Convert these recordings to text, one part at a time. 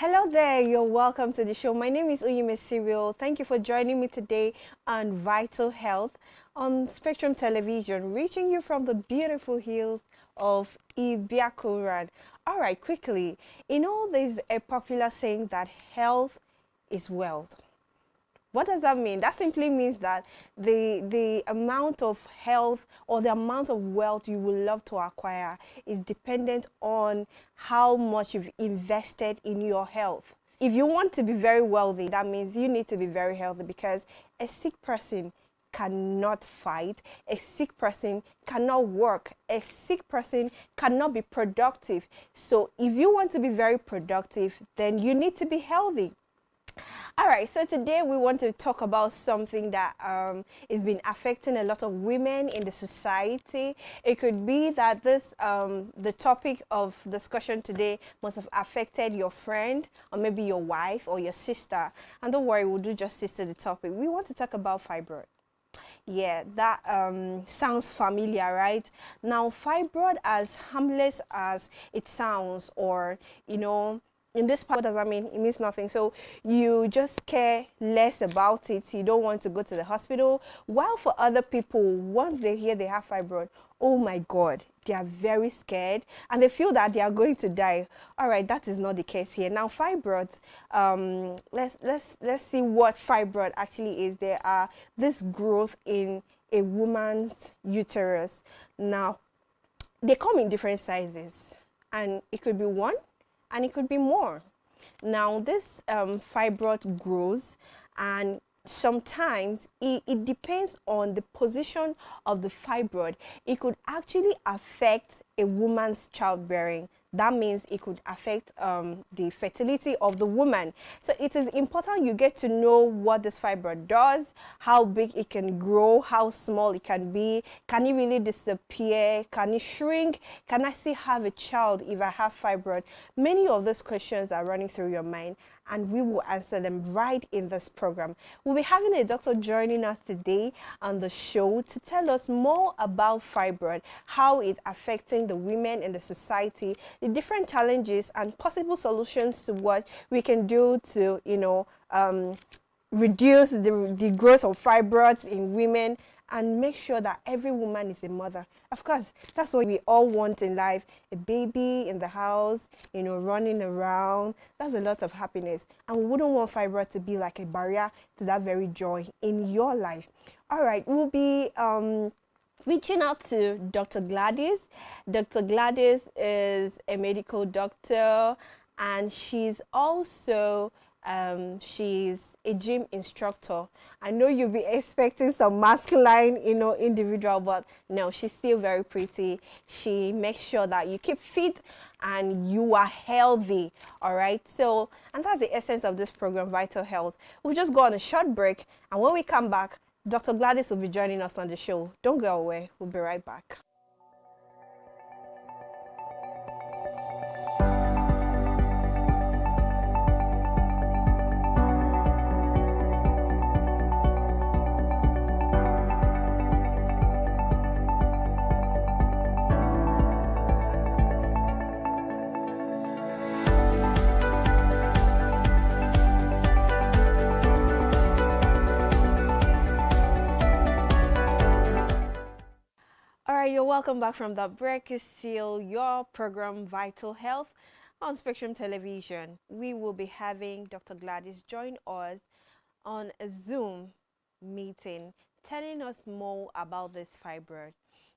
Hello there, you're welcome to the show. My name is Uyime Cyril. Thank you for joining me today on Vital Health on Spectrum Television, reaching you from the beautiful hills of Ibiakuran. All right, quickly, there's a popular saying that health is wealth. What does that mean? That simply means that the amount of health or the amount of wealth you will love to acquire is dependent on how much you've invested in your health. If you want to be very wealthy, that means you need to be very healthy, because a sick person cannot fight, a sick person cannot work, a sick person cannot be productive. So if you want to be very productive, then you need to be healthy. All right, so today we want to talk about something that has been affecting a lot of women in the society. It could be that the topic of discussion today must have affected your friend, or maybe your wife or your sister. And don't worry, we'll do justice to the topic. We want to talk about fibroid. Yeah, that sounds familiar, right? Now, fibroid, as harmless as it sounds, or in this part, what does that mean? It means nothing. So you just care less about it. You don't want to go to the hospital. While for other people, once they hear they have fibroid, oh my God, they are very scared and they feel that they are going to die. All right, that is not the case here. Now, fibroids, let's see what fibroid actually is. There are this growth in a woman's uterus. Now, they come in different sizes, and it could be one, and it could be more. Now, this fibroid grows, and sometimes it depends on the position of the fibroid. It could actually affect a woman's childbearing. That means it could affect the fertility of the woman. So it is important you get to know what this fibroid does, how big it can grow, how small it can be. Can it really disappear? Can it shrink? Can I still have a child if I have fibroid? Many of those questions are running through your mind, and we will answer them right in this program. We'll be having a doctor joining us today on the show to tell us more about fibroid, how it's affecting the women in the society, the different challenges and possible solutions to what we can do to, reduce the growth of fibroids in women, and make sure that every woman is a mother. Of course, that's what we all want in life. A baby in the house, running around. That's a lot of happiness. And we wouldn't want fibroid to be like a barrier to that very joy in your life. All right, we'll be reaching out to Dr. Gladys. Dr. Gladys is a medical doctor, and she's also she's a gym instructor. I know you'll be expecting some masculine, individual, but no, she's still very pretty. She makes sure that you keep fit and you are healthy. All right. So, and that's the essence of this program, Vital Health. We'll just go on a short break, and when we come back, Dr. Gladys will be joining us on the show. Don't go away. We'll be right back. You're welcome back from the break. Is still your program Vital Health on Spectrum Television. We will be having Dr. Gladys join us on a Zoom meeting, telling us more about this fibroid.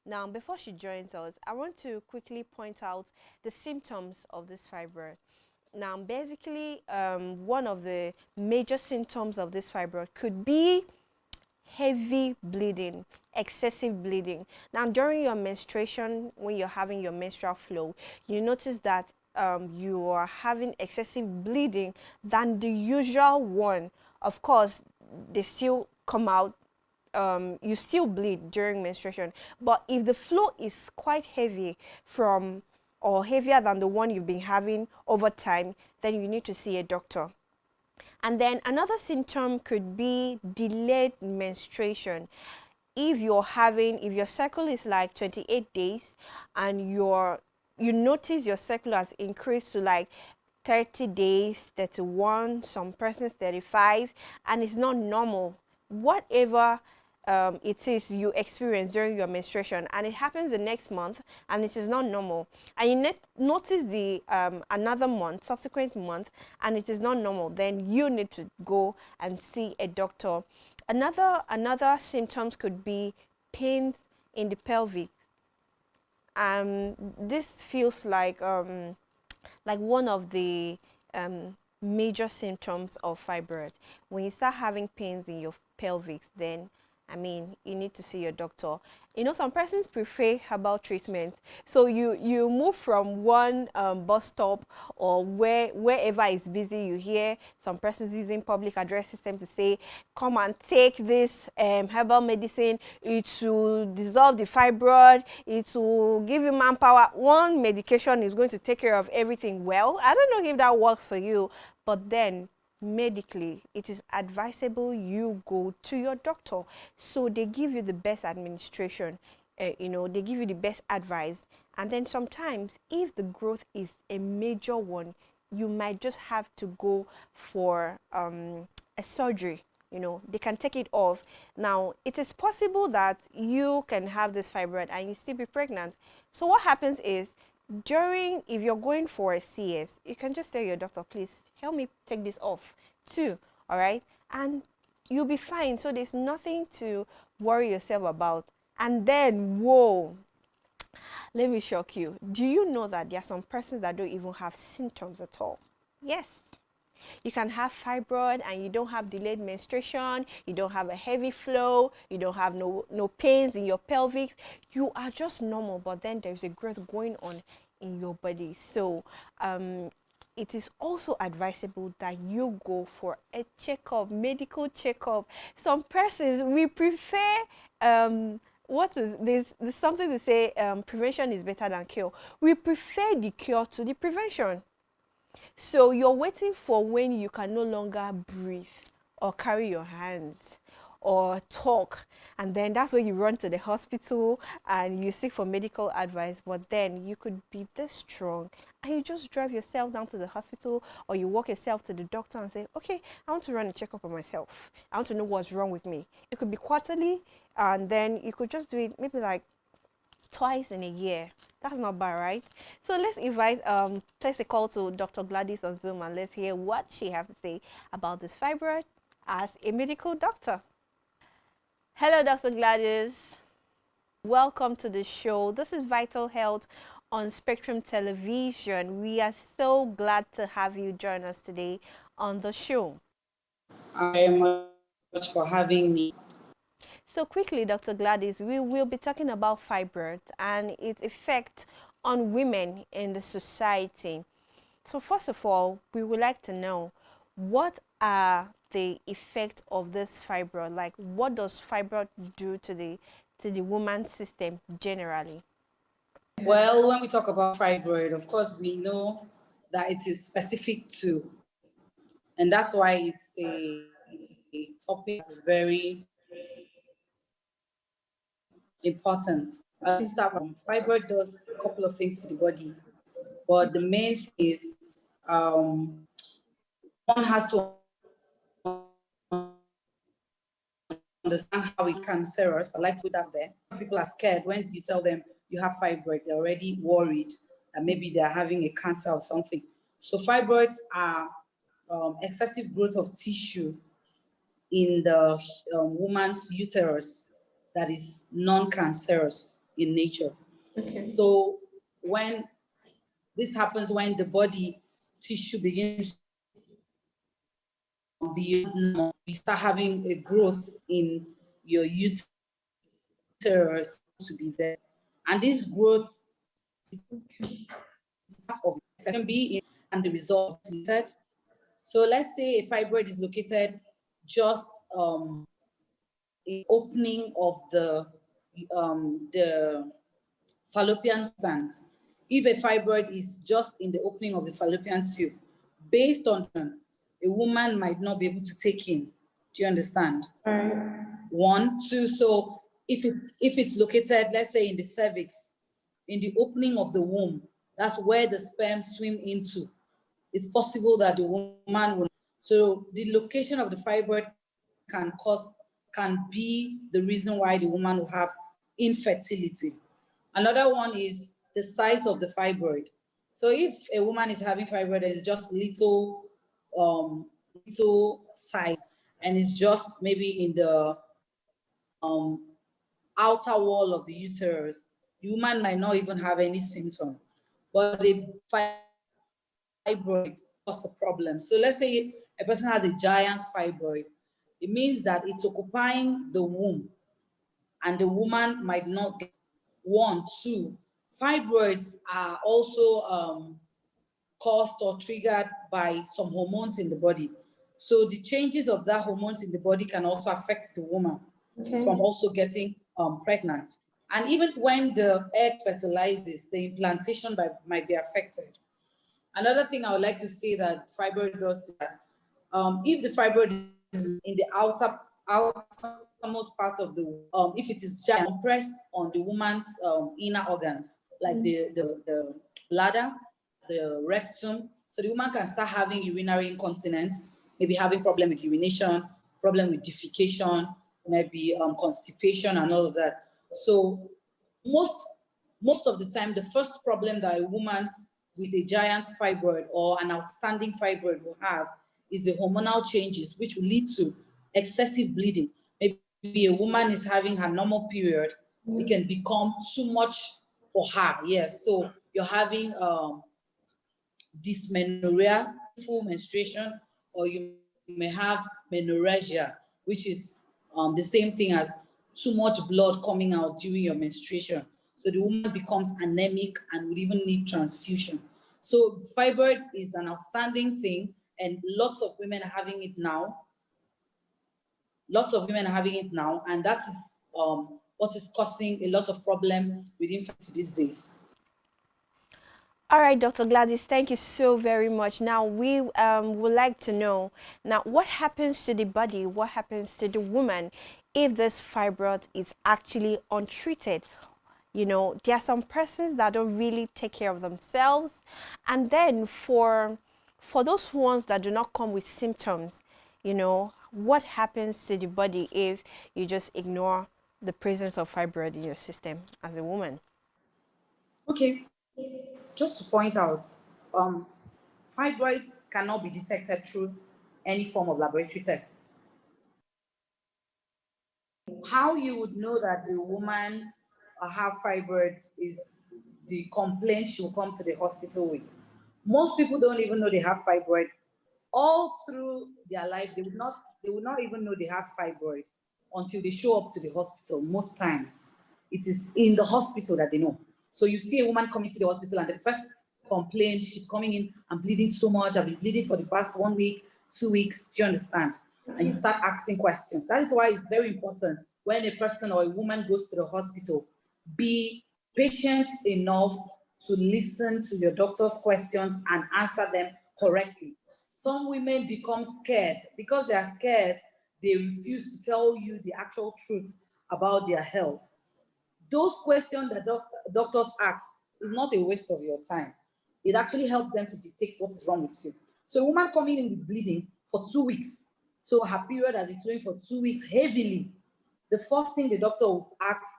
Now, before she joins us, I want to quickly point out the symptoms of this fibroid. Now, basically, one of the major symptoms of this fibroid could be heavy bleeding, excessive bleeding. Now, during your menstruation, when you're having your menstrual flow, you notice that you are having excessive bleeding than the usual one. Of course, they still come out, you still bleed during menstruation, but if the flow is quite heavy or heavier than the one you've been having over time, then you need to see a doctor. And then another symptom could be delayed menstruation. If your cycle is like 28 days and you notice your cycle has increased to like 30 days, 31, some persons 35, and it's not normal. Whatever it is you experience during your menstruation, and it happens the next month, and it is not normal, and you notice the another month, subsequent month, and it is not normal, then you need to go and see a doctor. Another symptoms could be pains in the pelvic. This feels like one of the major symptoms of fibroid. When you start having pains in your pelvis, then I mean, you need to see your doctor. You know, some persons prefer herbal treatment. So you move from one bus stop or wherever is busy, you hear some persons using public address system to say, come and take this herbal medicine. It will dissolve the fibroid. It will give you manpower. One medication is going to take care of everything. Well, I don't know if that works for you, but then medically it is advisable you go to your doctor, so they give you the best administration, you know, they give you the best advice. And then sometimes if the growth is a major one, you might just have to go for a surgery. You know, they can take it off. Now it is possible that you can have this fibroid and you still be pregnant. So what happens is, during, if you're going for a CS, you can just tell your doctor, please help me take this off too. All right, and you'll be fine. So there's nothing to worry yourself about. And then, whoa, let me shock you. Do you know that there are some persons that don't even have symptoms at all? Yes. You can have fibroid and you don't have delayed menstruation, you don't have a heavy flow, you don't have no pains in your pelvic. You are just normal, but then there's a growth going on in your body. So it is also advisable that you go for a checkup, medical checkup. Some persons, we prefer what is this? There's something to say, prevention is better than cure. We prefer the cure to the prevention. So you're waiting for when you can no longer breathe or carry your hands or talk, and then that's when you run to the hospital and you seek for medical advice. But then you could be this strong and you just drive yourself down to the hospital, or you walk yourself to the doctor and say, okay, I want to run a checkup on myself, I want to know what's wrong with me. It could be quarterly, and then you could just do it maybe like twice in a year. That's not bad, right? So let's invite place a call to Dr. Gladys on Zoom, and let's hear what she has to say about this fibroid as a medical doctor. Hello, Dr. Gladys. Welcome to the show. This is Vital Health on Spectrum Television. We are so glad to have you join us today on the show. I am much for having me. So quickly, Dr. Gladys, we will be talking about fibroids and its effect on women in the society. So first of all, we would like to know, what are the effects of this fibroid? Like, what does fibroid do to the woman's system generally? Well, when we talk about fibroid, of course, we know that it is specific to, and that's why it's a topic that is very important. Fibroid does a couple of things to the body, but the main thing is one has to understand how it cancerous. I like to put that there. People are scared when you tell them you have fibroid, they're already worried that maybe they're having a cancer or something. So fibroids are excessive growth of tissue in the woman's uterus that is non-cancerous in nature. Okay. So when this happens, when the body tissue begins beyond normal, you start having a growth in your uterus to be there. And this growth is part of it. Can be in and the result said. So let's say a fibroid is located just a opening of the fallopian gland. If a fibroid is just in the opening of the fallopian tube, based on a woman might not be able to take in. Do you understand? Right. One, two. So if it's located, let's say in the cervix, in the opening of the womb, that's where the sperm swim into. it's possible that the woman will. So the location of the fibroid can be the reason why the woman will have infertility. Another one is the size of the fibroid. So if a woman is having fibroid that is just little size and it's just maybe in the outer wall of the uterus, the woman might not even have any symptom. But a fibroid causes a problem. So let's say a person has a giant fibroid. It means that it's occupying the womb and the woman might not get one, two. Fibroids are also caused or triggered by some hormones in the body. So the changes of that hormones in the body can also affect the woman from also getting pregnant. And even when the egg fertilizes, the implantation might be affected. Another thing I would like to say that fibroid does is that if the fibroid is in the outermost part of the if it is giant, compress on the woman's inner organs, like the bladder, the rectum, so the woman can start having urinary incontinence, maybe having problem with urination, problem with defecation, maybe constipation and all of that. So most of the time, the first problem that a woman with a giant fibroid or an outstanding fibroid will have is the hormonal changes, which will lead to excessive bleeding. Maybe a woman is having her normal period, it can become too much for her. Yes, so you're having dysmenorrhea, full menstruation, or you may have menorrhagia, which is the same thing as too much blood coming out during your menstruation. So the woman becomes anemic and would even need transfusion. So fibroid is an outstanding thing, and lots of women are having it now. Lots of women are having it now, and that is what is causing a lot of problem with infertility these days. All right, Dr. Gladys, thank you so very much. Now, we would like to know, now, what happens to the body, what happens to the woman if this fibroid is actually untreated? You know, there are some persons that don't really take care of themselves. And then for those ones that do not come with symptoms, you know, what happens to the body if you just ignore the presence of fibroid in your system as a woman? Okay. Just to point out, fibroids cannot be detected through any form of laboratory tests. How you would know that a woman have fibroid is the complaint she will come to the hospital with. Most people don't even know they have fibroid. All through their life, they would not even know they have fibroid until they show up to the hospital. Most times, it is in the hospital that they know. So you see a woman coming to the hospital and the first complaint, she's coming in, I'm bleeding so much, I've been bleeding for the past 1 week, 2 weeks, do you understand? And you start asking questions. That is why it's very important when a person or a woman goes to the hospital, be patient enough to listen to your doctor's questions and answer them correctly. Some women become scared. Because they are scared, they refuse to tell you the actual truth about their health. Those questions that doctors ask is not a waste of your time. It actually helps them to detect what is wrong with you. So a woman coming in with bleeding for 2 weeks, so her period has been flowing for 2 weeks heavily. The first thing the doctor will ask,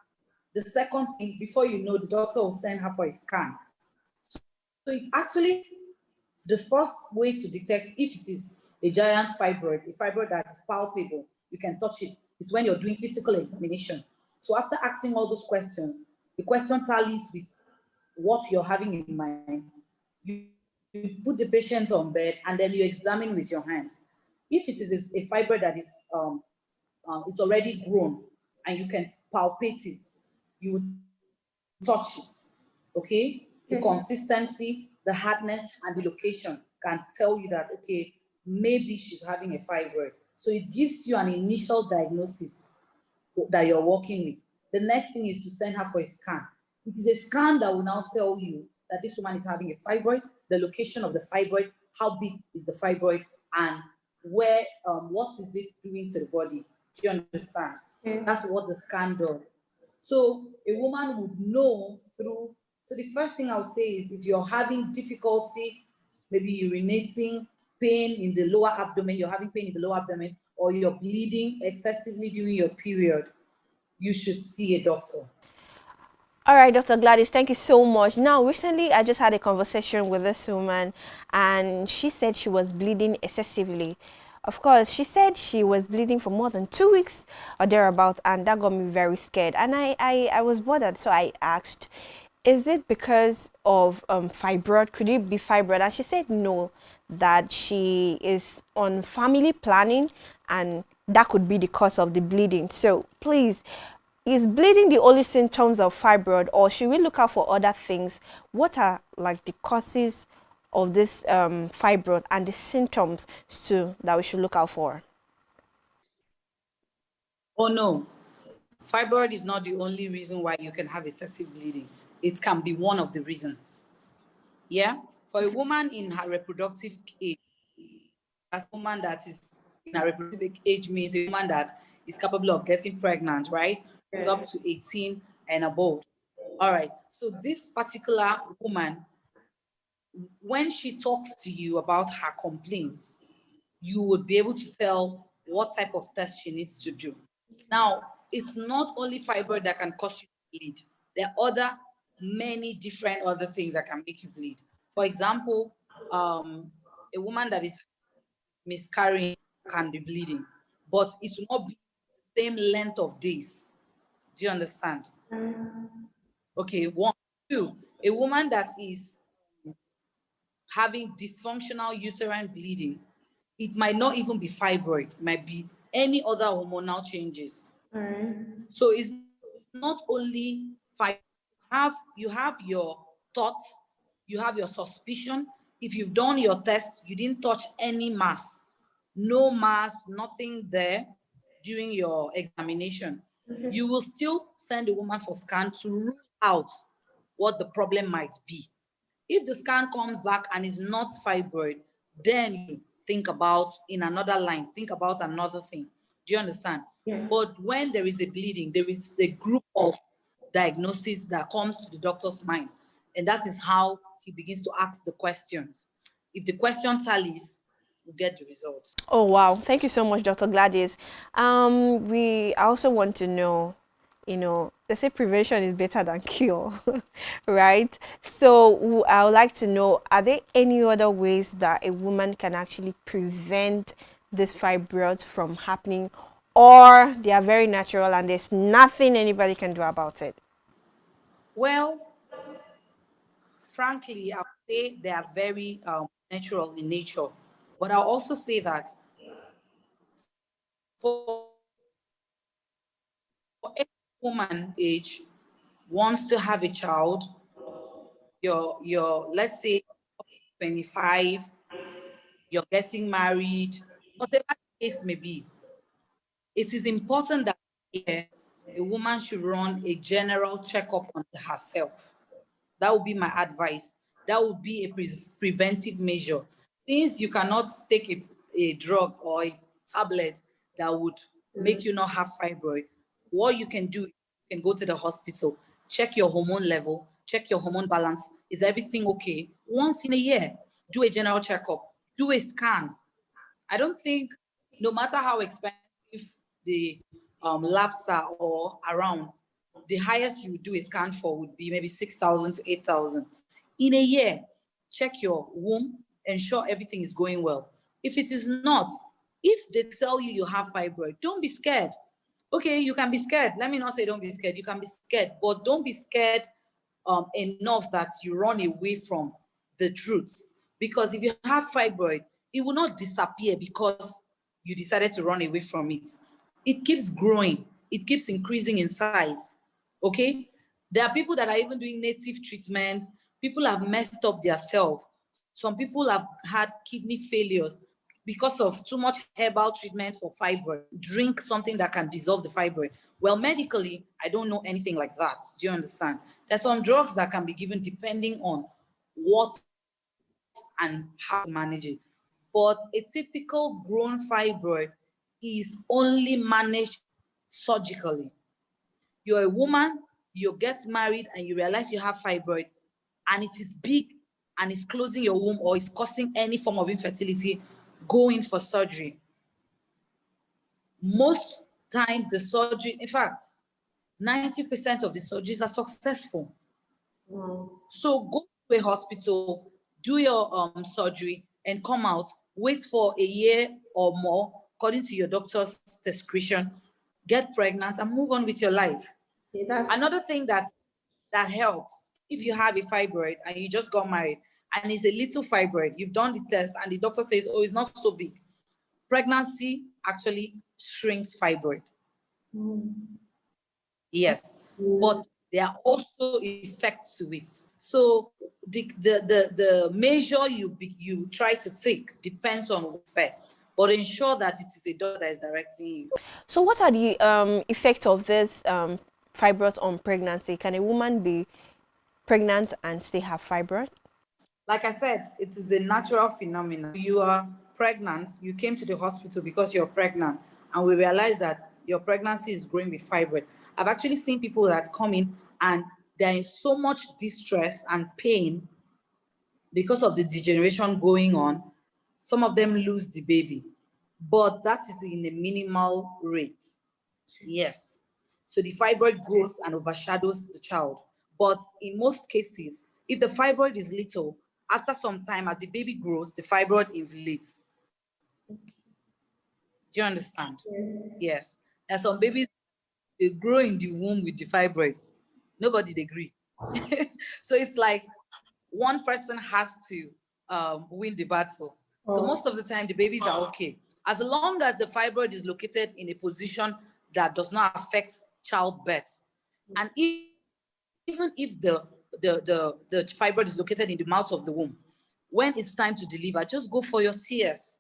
the second thing, before you know, the doctor will send her for a scan. So it's actually the first way to detect if it is a giant fibroid, a fibroid that is palpable, you can touch it, is when you're doing physical examination. So after asking all those questions, the question tallies with what you're having in mind. You put the patient on bed and then you examine with your hands. If it is a fibroid that is it's already grown and you can palpate it, you would touch it, okay? The consistency, the hardness, and the location can tell you that, okay, maybe she's having a fibroid. So it gives you an initial diagnosis that you're working with. The next thing is to send her for a scan. It is a scan that will now tell you that this woman is having a fibroid, the location of the fibroid, how big is the fibroid, and where, what is it doing to the body? Do you understand? That's what the scan does. So a woman would know through. So the first thing I'll say is if you're having difficulty maybe urinating, pain in the lower abdomen, you're having pain in the lower abdomen, or you're bleeding excessively during your period, you should see a doctor. All right, Dr. Gladys, thank you so much. Now, recently, I just had a conversation with this woman, and she said she was bleeding excessively. Of course, she said she was bleeding for more than 2 weeks or thereabout, and that got me very scared. And I was bothered, so I asked, is it because of fibroid? Could it be fibroid? And she said no, that she is on family planning, and that could be the cause of the bleeding. So please, is bleeding the only symptoms of fibroid, or should we look out for other things? What are like the causes of this fibroid and the symptoms too that we should look out for? Oh no, fibroid is not the only reason why you can have excessive bleeding. It can be one of the reasons. Yeah, for a woman in her reproductive age, as a woman that is in her reproductive age means a woman that is capable of getting pregnant, right? Up to 18 and above. All right. So this particular woman, when she talks to you about her complaints, you would be able to tell what type of test she needs to do. Now, it's not only fibroid that can cause you to bleed. There are many different other things that can make you bleed. For example, a woman that is miscarrying can be bleeding, but it will not be the same length of days. Do you understand? Okay, one. Two, a woman that is having dysfunctional uterine bleeding, it might not even be fibroid, it might be any other hormonal changes. All right. So it's not only fibroid. You have your thoughts, you have your suspicion. If you've done your test, you didn't touch any mass, no mass, nothing there during your examination, you will still send a woman for scan to rule out what the problem might be. If the scan comes back and is not fibroid, then you think about in another line, think about another thing. Do you understand? Yeah. But when there is a bleeding, there is a group of diagnosis that comes to the doctor's mind. And that is how he begins to ask the questions. If the question tallies, you get the results. Oh wow, thank you so much, Dr. Gladys. We also want to know, they say prevention is better than cure, right? So I would like to know, are there any other ways that a woman can actually prevent this fibroids from happening, or they are very natural and there's nothing anybody can do about it? Well, frankly, I would say they are very natural in nature. But I'll also say that for every woman age wants to have a child, you're let's say 25, you're getting married, whatever the case may be, it is important that a woman should run a general checkup on herself. That would be my advice. That would be a preventive measure. Since you cannot take a drug or a tablet that would make you not have fibroid, what you can do, you can go to the hospital, check your hormone level, check your hormone balance. Is everything okay? Once in a year, do a general checkup, do a scan. I don't think, no matter how expensive the labs are or around, the highest you would do a scan for would be maybe 6,000 to 8,000. In a year, check your womb, ensure everything is going well. If it is not, if they tell you you have fibroid, don't be scared. Okay, you can be scared. Let me not say don't be scared. You can be scared, but don't be scared enough that you run away from the truth. Because if you have fibroid, it will not disappear because you decided to run away from it. It keeps growing. It keeps increasing in size. Okay? There are people that are even doing native treatments. People have messed up their self. Some people have had kidney failures because of too much herbal treatment for fibroid. Drink something that can dissolve the fibroid. Well, medically, I don't know anything like that. Do you understand? There's some drugs that can be given depending on what and how to manage it. But a typical grown fibroid is only managed surgically. You're a woman, you get married and you realize you have fibroid and it is big and is closing your womb or is causing any form of infertility, go in for surgery. Most times the surgery, in fact, 90% of the surgeries are successful. So go to a hospital, do your surgery, and come out. Wait for a year or more, according to your doctor's discretion. Get pregnant and move on with your life. Another thing that helps, if you have a fibroid and you just got married and it's a little fibroid, you've done the test and the doctor says, oh, it's not so big. Pregnancy actually shrinks fibroid. Yes, but there are also effects to it. So the measure you try to take depends on where, but ensure that it is a doctor that is directing you. So what are the effects of this fibroid on pregnancy? Can a woman be pregnant and still have fibroid? Like I said, it is a natural phenomenon. You are pregnant, you came to the hospital because you're pregnant, and we realize that your pregnancy is growing with fibroid. I've actually seen people that come in and they're in so much distress and pain because of the degeneration going on. Some of them lose the baby, but that is in a minimal rate. Yes. So the fibroid grows and overshadows the child. But in most cases, if the fibroid is little, after some time, as the baby grows, the fibroid inflates. Do you understand? Yes. And some babies, they grow in the womb with the fibroid. Nobody agree. So it's like one person has to win the battle. So most of the time, the babies are okay. As long as the fibroid is located in a position that does not affect childbirth. And even if the fibroid is located in the mouth of the womb, when it's time to deliver, just go for your CS.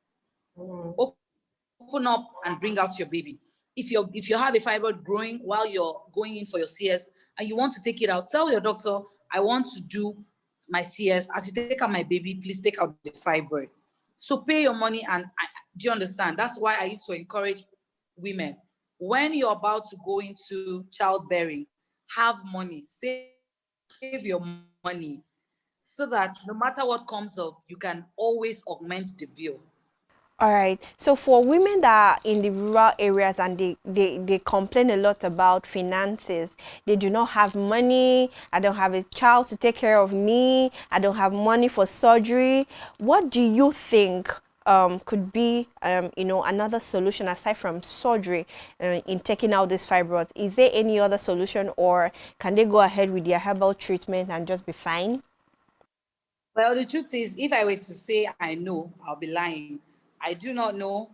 Open up and bring out your baby. If you have a fibroid growing while you're going in for your CS and you want to take it out, tell your doctor, I want to do my CS. As you take out my baby, please take out the fibroid. So pay your money do you understand? That's why I used to encourage women. When you're about to go into childbearing, have money, save your money so that no matter what comes up, you can always augment the bill. All right. So for women that are in the rural areas and they complain a lot about finances, they do not have money, I don't have a child to take care of me, I don't have money for surgery. What do you think could be, another solution aside from surgery in taking out this fibroid? Is there any other solution, or can they go ahead with their herbal treatment and just be fine? Well, the truth is, if I were to say I know, I'll be lying. I do not know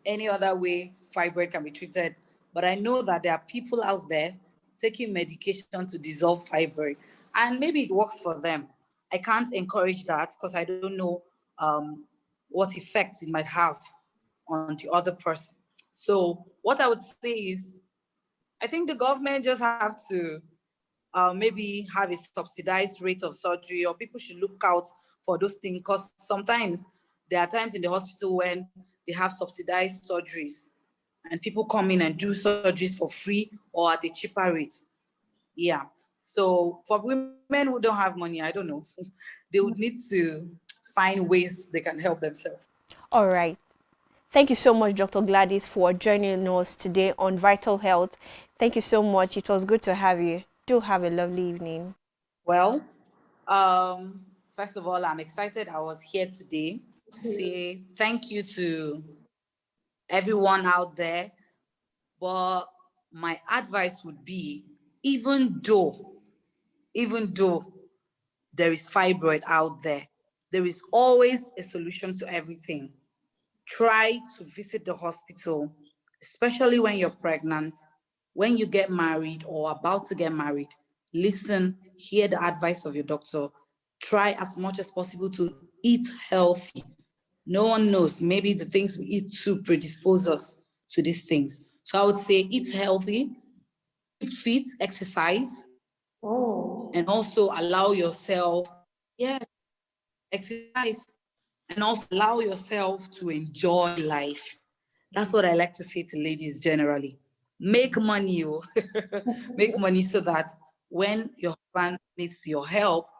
any other way fibroid can be treated, but I know that there are people out there taking medication to dissolve fibroid, and maybe it works for them. I can't encourage that because I don't know what effects it might have on the other person. So what I would say is, I think the government just have to maybe have a subsidized rate of surgery, or people should look out for those things, because sometimes there are times in the hospital when they have subsidized surgeries and people come in and do surgeries for free or at a cheaper rate. Yeah. So for women who don't have money, I don't know, they would need to find ways they can help themselves. All right. Thank you so much, Dr. Gladys, for joining us today on Vital Health. Thank you so much. It was good to have you. Do have a lovely evening. Well, first of all, I'm excited I was here today to say thank you to everyone out there. But my advice would be, even though there is fibroid out there is always a solution to everything. Try to visit the hospital, especially when you're pregnant, when you get married or about to get married. Listen, hear the advice of your doctor. Try as much as possible to eat healthy. No one knows, maybe the things we eat too predispose us to these things. So I would say eat healthy, keep fit, exercise, and also allow yourself, yes, exercise, and also allow yourself to enjoy life. That's what I like to say to ladies generally. Make money, make money so that when your husband needs your help,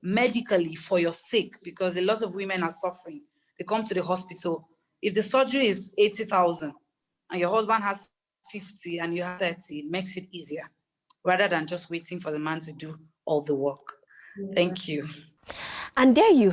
medically for your sake, because a lot of women are suffering. They come to the hospital. If the surgery is 80,000 and your husband has 50 and you have 30, it makes it easier rather than just waiting for the man to do all the work. Thank you. And there you